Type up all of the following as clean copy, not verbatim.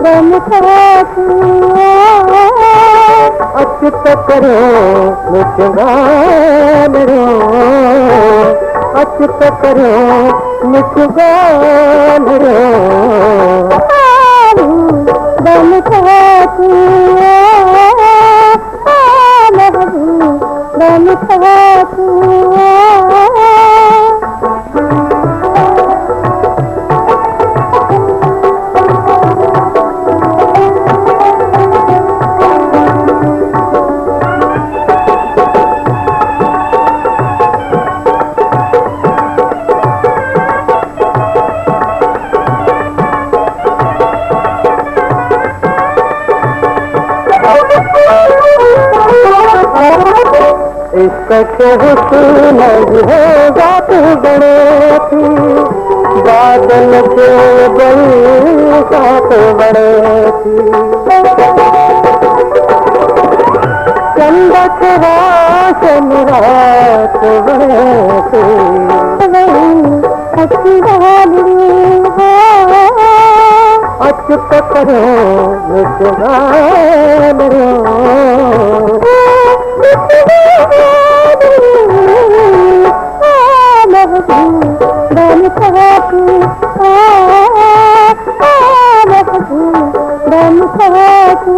गम खातू अच्युत करो मुझगान रो अच्युत करो मुझगान रो गम खातू गम खातू इसके हुस्न है बात बड़े थी बादल के बल साथ बड़े थी चंदक वासन रात बड़े थी अच्युत करो मुझगान रो गम खातू गम खातू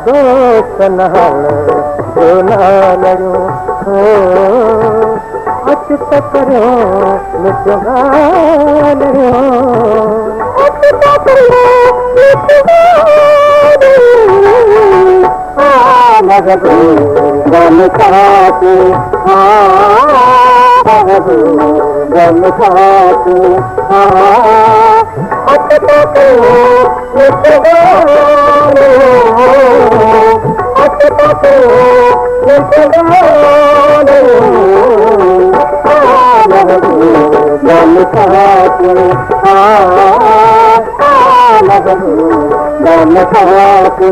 दोस्त ना लड़ो अच्युत करो मुझगान रो अच्युत करो गम खातू गम खातू अच्युत करो मुझगान रो अच्युत करो मुझगान रो गम खातू गम खातू